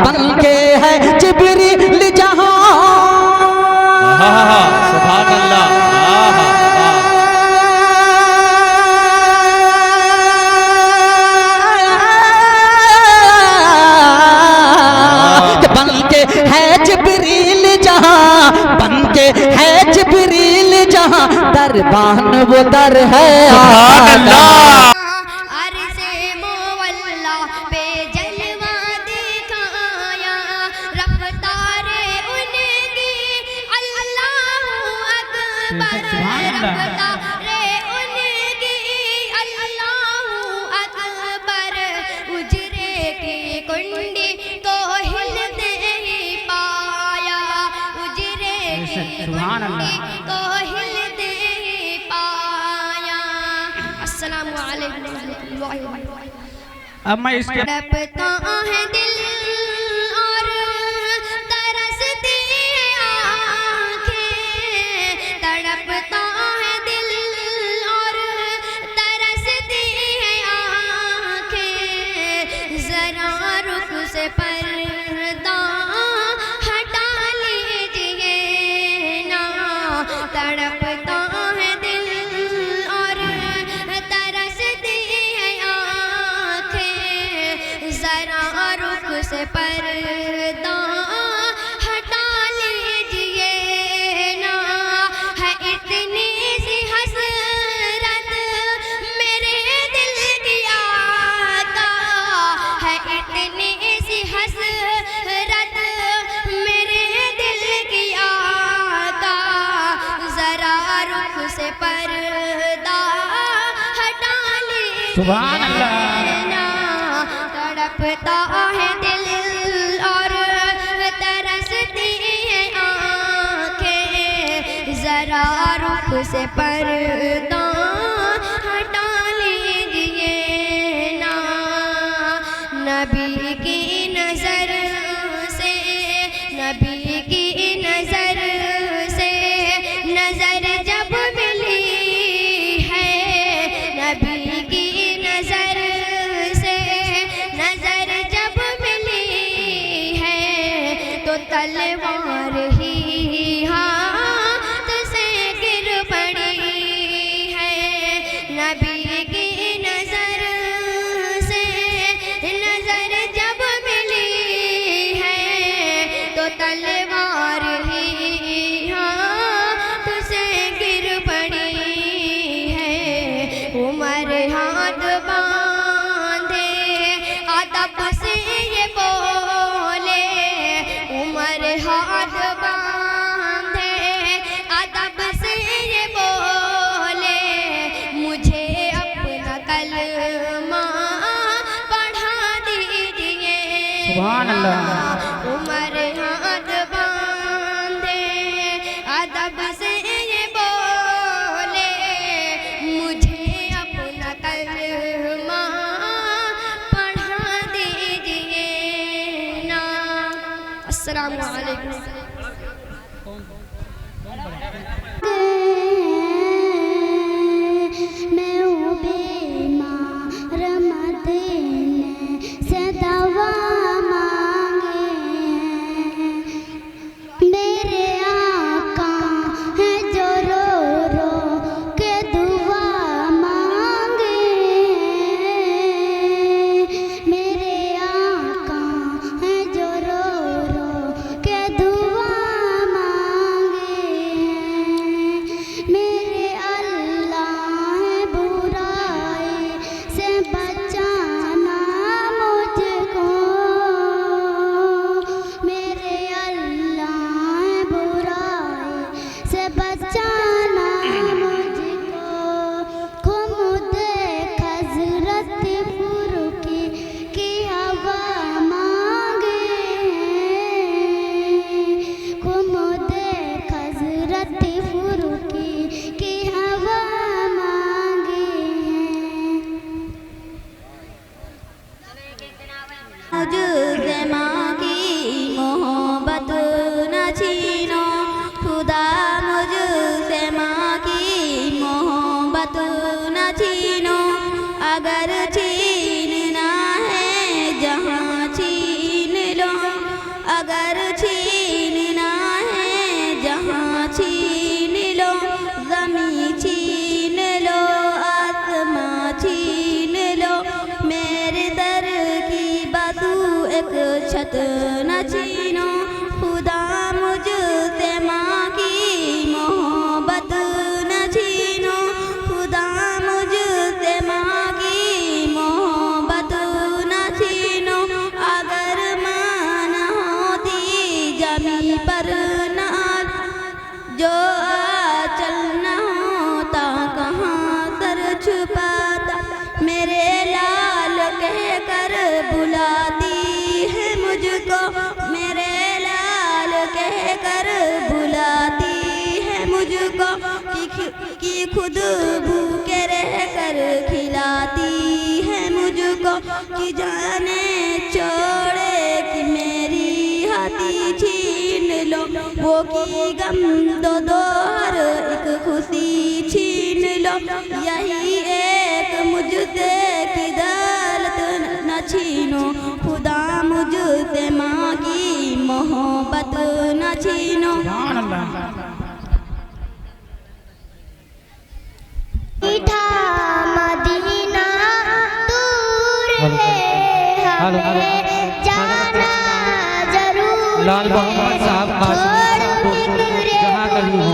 बनके है जिब्रील जहां। सुभान अल्लाह। बनके है जिब्रील जहां, बनके है जिब्रील जहां, दरबान वो दर है आका। अब मैं इसके तड़पता है दिल और तरसती है आँखें, तड़पता है दिल और तरसती है आँखें, जरा रुख से पर्दा हटा लीजिए ना। तड़पता है दिल और तरसती है आँखें, जरा रुख से पर्दा हटा लीजिए ना। है इतनी सी हसरत मेरे दिल की आका, है इतनी सी हसरत मेरे दिल की आका, जरा रुख से पर्दा हटा लीजिए। सुभान अल्लाह। तड़पता है दिल और तरसती है आँखें, जरा रुख से पर्दा हटा लीजिए ना। नबी की नजर से, नबी की नजर से नजर जब मिली है, नबी की नजर से नजर जब मिली है, तो तलवार ही हाथ से गिर पड़ी है। नबी की नजर से नजर जब मिली है, तो तलवार ही हाथ से गिर पड़ी है। उमर हाथ बांधे अदब से ये बोले, उमर हाथ बांधे अदब से ये बोले, मुझे अपना कलमा पढ़ा दीजिए। सुभान अल्लाह। उमर हाथ बांधे अदब से ये बोले, मुझे अपना कलमा पढ़ा दीजिए ना। अस्सलामु अलैकुम। मैं हूँ बीमार मदीने से दवा मांगे, मेरे आका है जो रो रो के दुआ मांगे, मेरे आका है जो रो रो के दुआ अगर छीनना है जहाँ छीन लो, ज़मीं छीन लो, आसमां छीन लो, मेरे दर की बाजू एक छत न छीनो। खुदा मुझसे मांगी मोहब्बत न छीनो, खुदा मुझसे मांगी मोहब्बत न छीनो। अगर मान होती जमी पर न जो आंचल न होता कहाँ सर छुपाता। मेरे लाल कह कर बुलाती है मुझको, मेरे लाल कह कर बुलाती है मुझको, कि खुद भूखे रह कर खिलाती है मुझको। कि जाने छोड़े कि मेरी हाथी छीन लो, वो की गम दो दो हर एक खुशी छीन लो। यही एक मुझसे की दौलत न छीनो, खुदा मुझसे मांगी मोहब्बत न छीनो। सुभान अल्लाह। मीठा मदीना दूर है, हमें जाना जरूर लाल मोहम्मद साहब जहाँ कहीं हो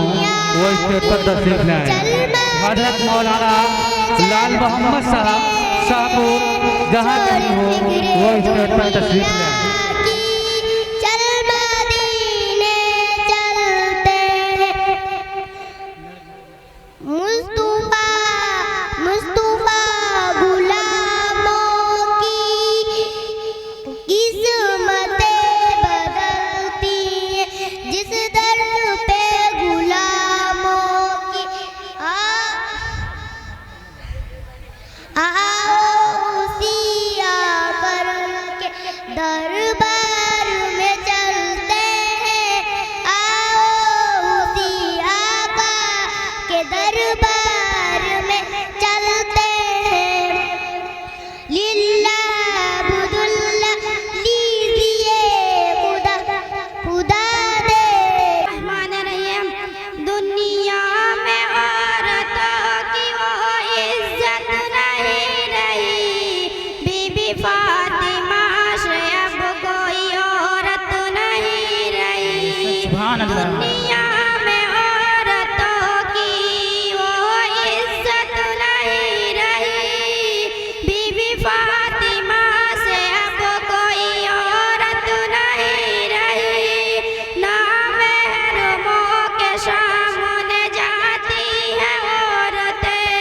वो स्टेज पर तशरीफ लाए। हजरत मौलाना लाल मोहम्मद साहब शाहपुर जहाँ कहीं हो वो स्टेज पर तशरीफ लाए। चल मदीने चलते मुस्तफा मुस्तफा गुलामों की किस्मतें बदलती हैं, जिस दर पे गुलामों की आओ उसी आकर के दरबार में चलते हैं, आओ उसी आका के दरबार में चलते हैं। लिल्लाह बुदुल्लाह लीजिए खुदा खुदा दे। रहमान रहीम। दुनिया में औरतों की वो इज्जत नहीं रही, बीबी फातिमा से अब कोई औरत नहीं रही। सुभान अल्लाह। दुनिया में औरतों की वो इज्जत नहीं रही, बीबी फातिमा से अब कोई औरत नहीं रही। ना महरमों के सामने जाती है औरतें,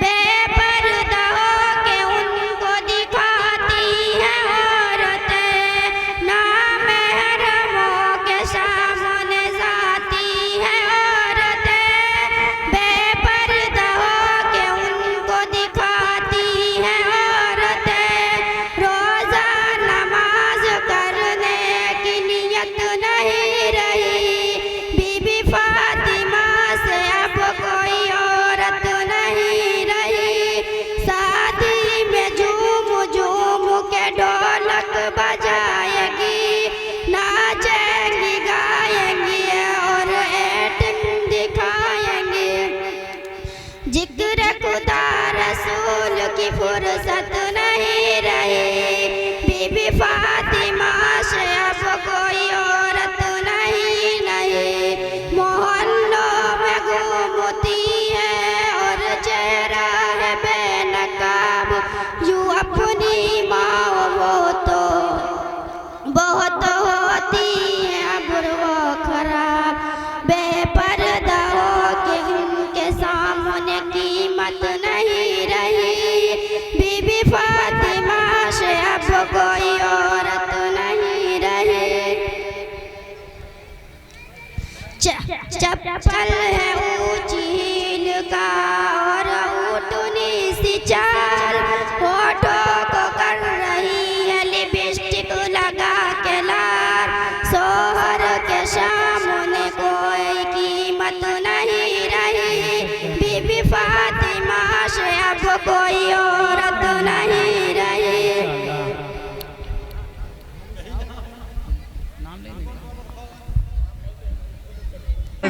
बेपर्दा होके उनको दिखाती है औरतें। ना महरमों के सामने जाती है औरतें, बेपर्दा होके उनको दिखाती है औरतें। रोजा नमाज करने की नियत नहीं रही, बीबी फातिमा से अब कोई औरत नहीं रही। शादी में झूम झूम के ढोलक बजाएगी, नाचेंगी गाएंगी और एक्टिंग दिखाएंगी। जिक्र खुदा रसूल की फुर्सत नहीं रही, बीबी फातिमा से अब कोई औरत नहीं। मोहल्लों में घूमती है और चेहरा है बेनकाब, यूं अपनी माँ वो तो बहुत होती है अब वो खराब। बेपर्दा होके उनके सामने कीमत नहीं रही, बीबी फातिमा से अब कोई औरत नहीं रही। चप्पल है ऊंची हील का और ऊँटनी सी चाल, होठों को कर रही है लिपस्टिक लगा के लाल। सोहर के सामने कोई कीमत नहीं रही, बीबी फातिमा से अब कोई औरत नहीं रही।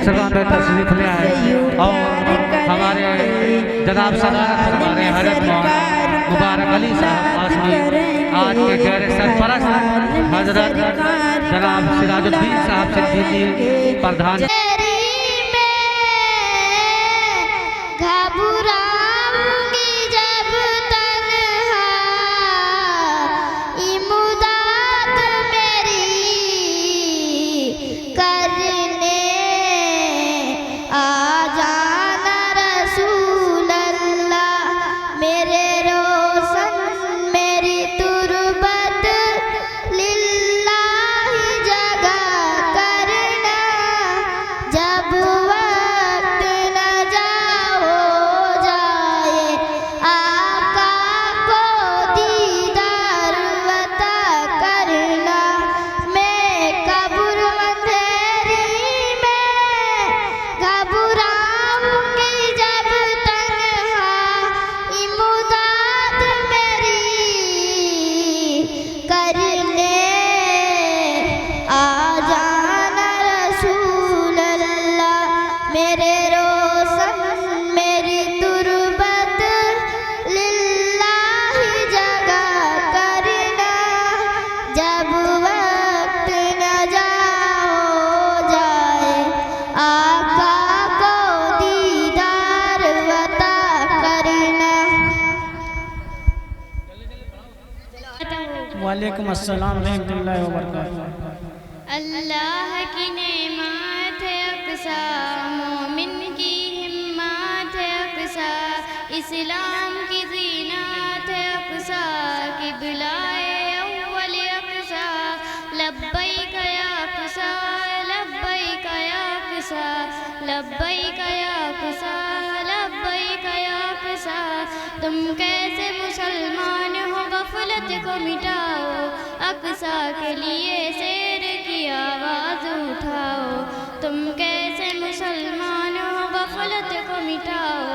सलाम में तशरीफ ले आए और हमारे जनाब सदारत हमारे हजरत मुबारक अली साहब आसमी आज के गैर सरपरस्त हजरत जनाब सिराजुद्दीन साहब सिद्दीकी प्रधान घबराऊंगी जब तन्हा इमदाद मेरी करने आ जाना रसूल अल्लाह मेरे रोशन मेरी तुरबत लिल्लाही जगह करना जब वक्त न जाओ जाए आका को दीदार वता करना मैं कब्र अंधेरी में घबराऊंगी जब तन्हा इमदाद मेरी करने आ जाना रसूल अल्लाह मेरे रोशन मेरी तुरबत लिल्लाही जगह करना जब वक्त न जाओ जाए आका को दीदार वता करना। वालेकुम अस्सलाम रहमतुल्लाहि व बरकातहू। अल्लाह की नेमत है अक्सा मोमिन की हिम्मत है अक्सा इस्लाम की ज़ीनत है अक्सा किबलाए अव्वल अक्सा लब्बैक या अक्सा लब्बैक या अक्सा लब्बैक या अक्सा लब्बैक या अक्सा तुम कैसे मुसलमान हो गफलत को मिटाओ अक्सा के लिए शेर की आवाज़ उठाओ तुम कैसे मुसलमान हो गफलत को मिटाओ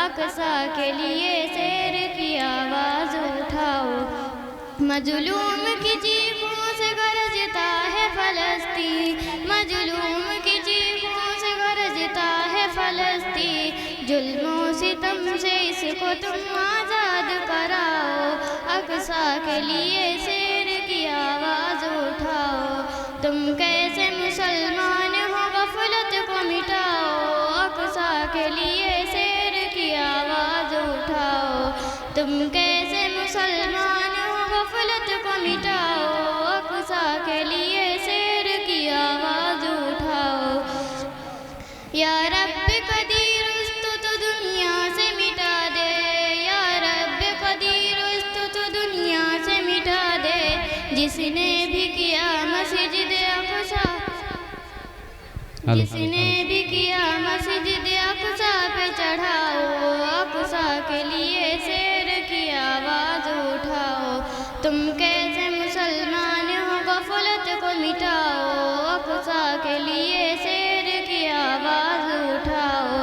अक्सा के लिए शेर की आवाज़ उठाओ मजलूम की चीखों से गरजता है फलस्तीन मजलूम की चीखों से गरजता है फलस्तीन जुल्मों सितम से इसको तुम आज़ाद कराओ अक्सा के लिए शेर की आवाज़ उठाओ तुम कैसे मुसलमान हो गफलत को मिटाओ अक्सा के लिए शेर की आवाज़ उठाओ तुम कैसे मुसलमान हो गफलत को मिटाओ अक्सा के लिए शेर की आवाज़ उठाओ या रब कदीर तो दुनिया से मिटा दे या रब कदीर तो दुनिया से मिटा दे जिसने भी किया मस्जिद अक्सा जिसने भी किया मस्जिद अक्सा पे चढ़ाओ अक्सा के लिए शेर की आवाज़ उठाओ तुम कैसे मुसलमान हो गफलत को मिटाओ अक्सा के लिए शेर की आवाज़ उठाओ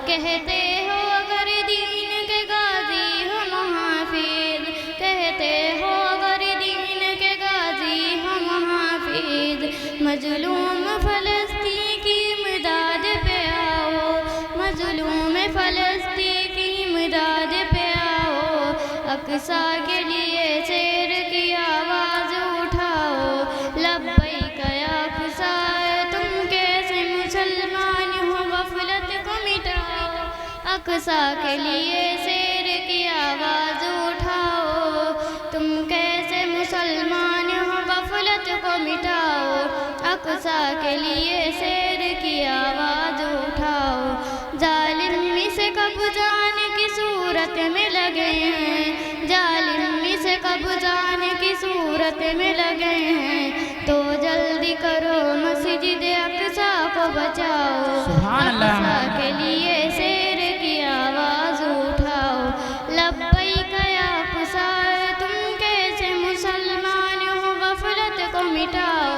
कहते हो अगर दीन के गाजी हो मुहाफिज कहते हो अगर दीन के गाजी हो मुहाफिज मजलूम फलस्तीन की इमदाद पे आओ मजलूम फलस्तीन की इमदाद पे आओ अक्सा के लिए शेर की आवाज़ उठाओ लब्बैक या अक्सा तुम कैसे मुसलमान हो गफलत को मिटाओ अक्सा के लिए शेर की आवाज़ उठाओ तुम कैसे मुसलमान हो गफलत को मिटाओ अक्सा के लिए शेर की आवाज़ उठाओ जालिम से कब जाने की सूरत में लगे हैं जालिम से कब जाने की सूरत में लगे हैं तो जल्दी करो मस्जिद अक्सा को बचाओ सुभान अल्लाह। अक्सा के लिए शेर की आवाज़ उठाओ लब्बैक या अक्सा तुम कैसे मुसलमान हो गफलत को मिटाओ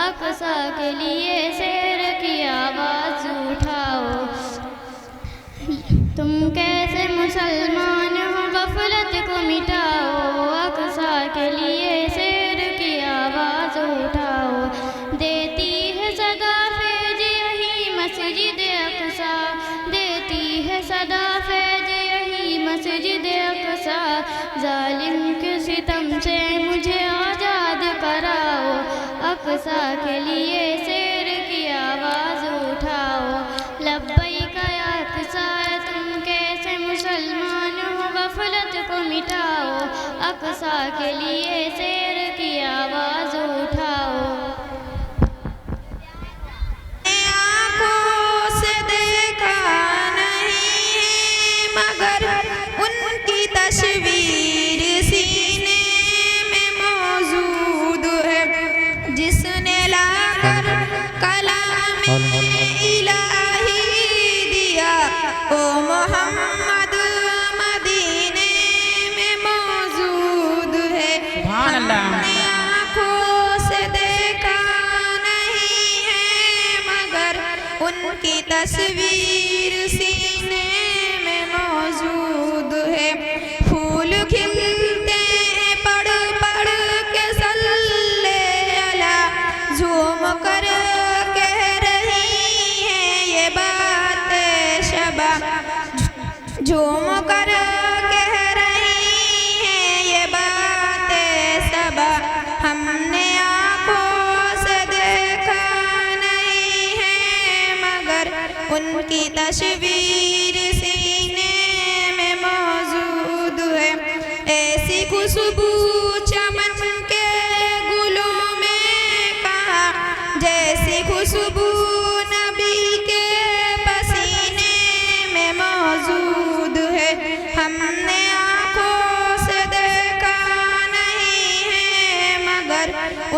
अक्सा के लिए शेर की आवाज़ उठाओ तुम कैसे मुसलमान हो गफलत को मिटाओ अक्सा के लिए शेर की आवाज़ उठाओ दे के लिए शेर की आवाज़ उठाओ। आँखों से देखा नहीं है मगर उनकी तस्वीर सीने में मौजूद है, जिसने लाकर कलाम इलाही दिया ओ मोहम्मद मदीने में मौजूद है। सुभान अल्लाह। हमने आँखों से देखा नहीं है मगर उनकी तस्वीर सीने में मौजूद है। फूल खिलते हैं पढ़ पढ़ के सल्ले अला, झूम कर कह रही है ये बात शबा, झूम कर कह रही है ये बात सबा। हमने आँखों से देखा नहीं है मगर उनकी तस्वीर सीने में मौजूद है। ऐसी खुशबू चमन के गुलों में कहा, जैसी खुशबू नबी के पसीने में मौजूद है। हमने आँखों से देखा नहीं है मगर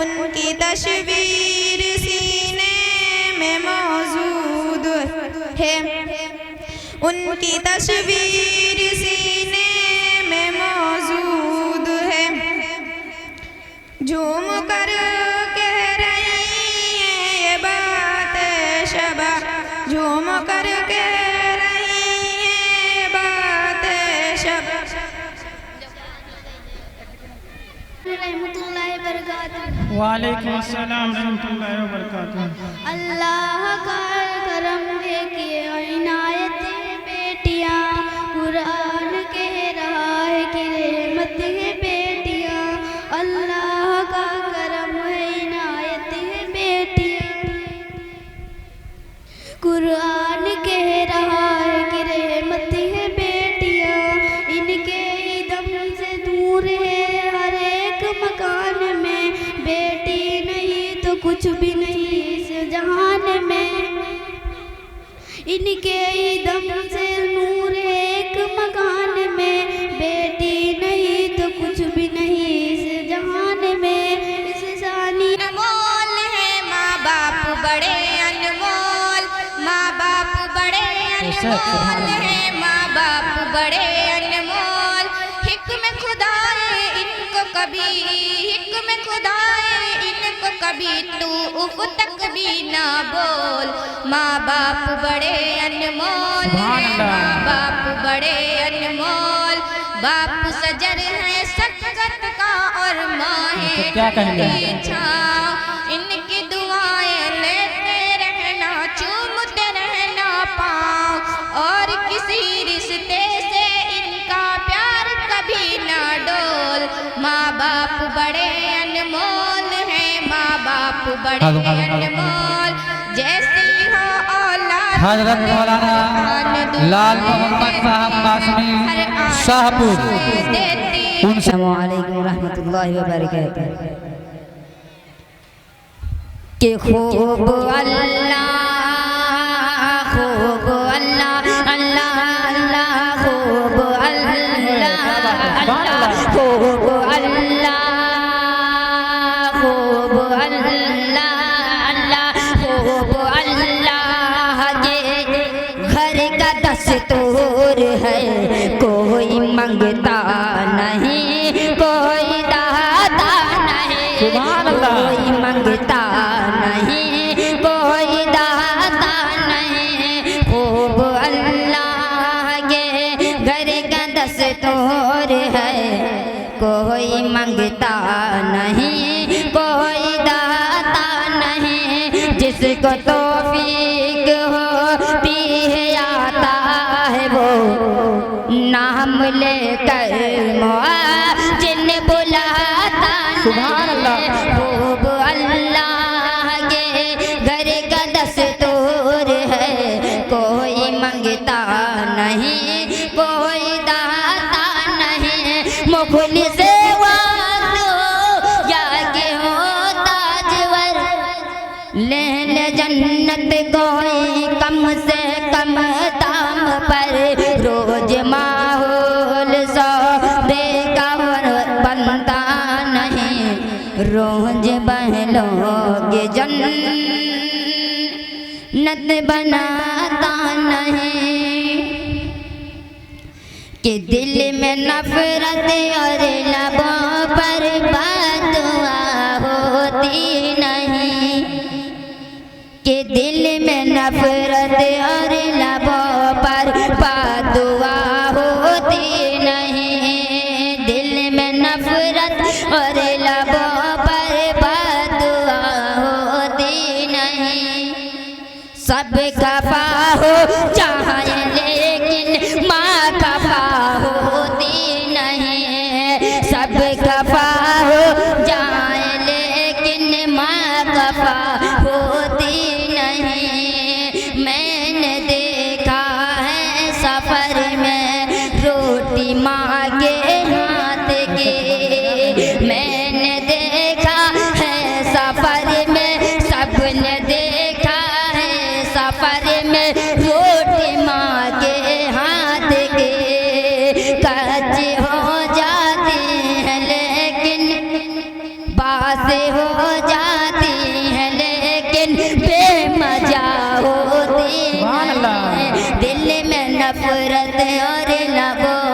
उनकी तस्वीर सीने में मौजूद है। उनकी तस्वीर सीने में मौजूद है। झूम कर कह रही है ये बात शबा, झूम कर कह रही है ये बात शबा। रहमतुल्लाहि बरकातहू। वालेकुम अस्सलाम रहमतुल्लाहि व बरकातहू। अल्लाह का करम देखिए इनायत बेटियां, कुरान कह रहा है कि रहमत है बेटियां। अल्लाह का करम है इनायत है बेटियां, कुरान कह रहा है कि रहमत है बेटियां। इनके दम से दूर है हर एक मकान में, बेटी नहीं तो कुछ भी नहीं इस जहान में। इनके दम से नूर है एक मकान में, बेटी नहीं तो कुछ भी नहीं इस जहान में। इस सानी अनमोल है माँ बाप बड़े अनमोल, माँ बाप बड़े अनमोल है, माँ बाप बड़े अनमोल। हिक्म खुदाए इनको कभी, हिक्म खुदाए इनको कभी तू उफ तक भी ना बोल। माँ बाप बड़े अनमोल है, माँ बाप बड़े अनमोल। बाप सजर है सकत का और माँ है क्या कहेंगे? छाँव। इनकी दुआएं लेते रहना, चूमते रहना पाँव, और किसी रिश्ते से इनका प्यार कभी ना डोल। माँ बाप बड़े अनमोल हैं, माँ बाप बड़े अनमोल। जैसी हो औलाद हजरत मौलाना लाल मोहम्मद साहब कासमी शाहपुर उनसे अस्सलामु अलैकुम रहमतुल्लाहि व बरकातहू। के खूब अल्लाह, खूब अल्लाह, अल्लाह अल्लाह, खूब अल्लाह, अल्लाह खूब अल्लाह, खूब अल्लाह, अल्लाह खूब अल्लाह। ये घर का दस्तूर है, कोई मंगता नहीं, कोई दाता नहीं, कोई मंगता नहीं, कोई दाता नहीं। खूब अल्लाह के घर का दस्तूर है, कोई मंगता नहीं, कोई दाता नहीं। जिसको तौफीक होती है आता है वो नाम लेकर मुआजिन बुलाता नहीं। खूब अल्लाह के घर का दस्तूर है, कोई मंगता नहीं, कोई दाता नहीं। मुखलिस ले ले जन्नत कोई कम से कम दाम पर, रोज माहौल सौदे का बनता नहीं, रोज बहलोगे जन्नत बनाता नहीं। कि दिल में नफरत और लबों पर बदुआ होती नहीं, कि दिल में नफरत और लबों पर बदुआ होती नहीं, दिल में नफरत और लबों पर बदुआ होती नहीं। सब खफा हो चाहे लेकिन माँ खफा होती नहीं, सब खफा हो जाए लेकिन माँ खफा होती नहीं। मैंने देखा है सफर में रोटी माँ के हाथ की, मैंने देखा है सफर में, सबने देखा है सफर में रोटी माँ के हाथ के। कच्ची हो जाती है लेकिन बास हो जाती है लेकिन बेमजा होती है, दिल में नफरत और लबों